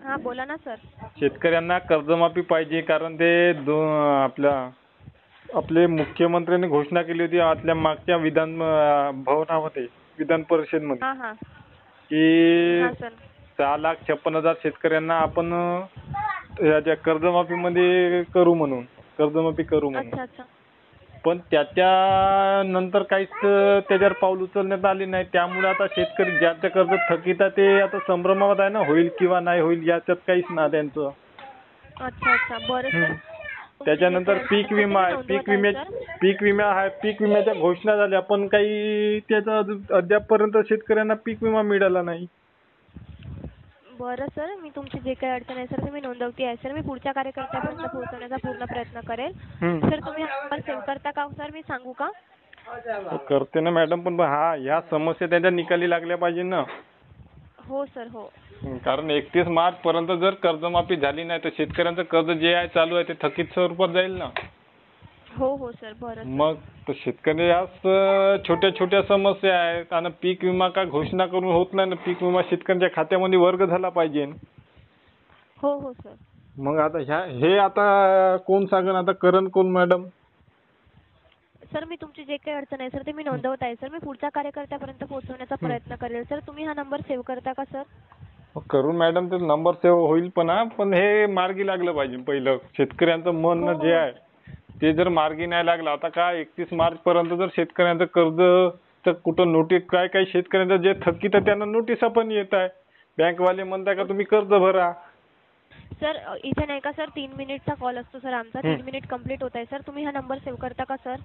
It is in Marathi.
हा बोला ना सर. शेतकऱ्यांना कर्जमाफी पाहिजे कारण ते आपले मुख्यमंत्र्यांनी घोषणा केली होती आपल्या मागच्या भवनामध्ये विधान परिषदमध्ये हा हा की हा सर. 6,56,000 शेतकऱ्यांना आपण याच्या कर्जमाफीमध्ये करू म्हणून कर्जमाफी करू म्हणून. अच्छा अच्छा. पण त्याच्यानंतर काहीच त्याच्यावर पाऊल उचलण्यात आले नाही. त्यामुळे आता शेतकरी ज्याचं कर्ज थकीत आहे ते आता संभ्रमात आहे ना, होईल किंवा नाही होईल याच्यात काहीच ना त्यांचं. अच्छा अच्छा. बरं सर. त्याच्यानंतर पीक विमा आहे. पीक विम्याच्या घोषणा झाल्या पण काही त्याचा अद्यापपर्यंत शेतकऱ्यांना पीक विमा मिळाला नाही. बरं सर, मी तुमची जे काही अडचण आहे सर ती मी नोंदवते आहे सर. मी पुढच्या कार्यकर्त्यापर्यंत पोहोचवण्याचा पूर्ण प्रयत्न करेल. सर तुम्ही हा नंबर सेव्ह करता का सर, मी सांगू का? करते ना मॅडम, पण ह्या समस्या त्याच्या निकाली लागल्या पाहिजे ना. हो सर हो. कारण 31 मार्च पर्यंत जर कर्जमाफी झाली नाही तर शेतकऱ्यांचं कर्ज जे आहे चालू आहे ते थकीत स्वरूपात जाईल ना. हो हो सर. बरं. मग तर शेतकरी याच छोट्या छोट्या समस्या आहेत आणि पीक विमा का घोषणा करून होत नाही ना. पीक विमा शेतकऱ्यांच्या खात्यामध्ये वर्ग झाला पाहिजे. हो हो सर. मग आता हे आता कोण सांगेन, आता करण कोण मॅडम? सर मी तुमची जे काही अडचण आहे सर ते मी नोंदवत आहे सर. मी पुढच्या कार्यकर्त्यापर्यंत पोहोचवण्याचा प्रयत्न करेल सर. तुम्ही हा नंबर सेव्ह करता का सर? करू मॅडम, ते नंबर सेव्ह होईल पण हे मार्गी लागलं पाहिजे. पहिलं शेतकऱ्यांचं मन जे आहे ते जर मार्गी नाही लागलं, आता काय 31 मार्च पर्यंत जर शेतकऱ्यांचं कर्ज तर कुठं नोटीस काही शेतकऱ्यांचं जे थकीत आहे त्यांना नोटिसा पण येत आहे. बँकवाले म्हणताय का तुम्ही कर्ज भरा. सर इथे नाही का सर 3 मिनिटचा कॉल असतो सर आमचा. 3 मिनिट कंप्लीट होत आहे सर. तुम्ही हा नंबर सेव्ह करता का सर?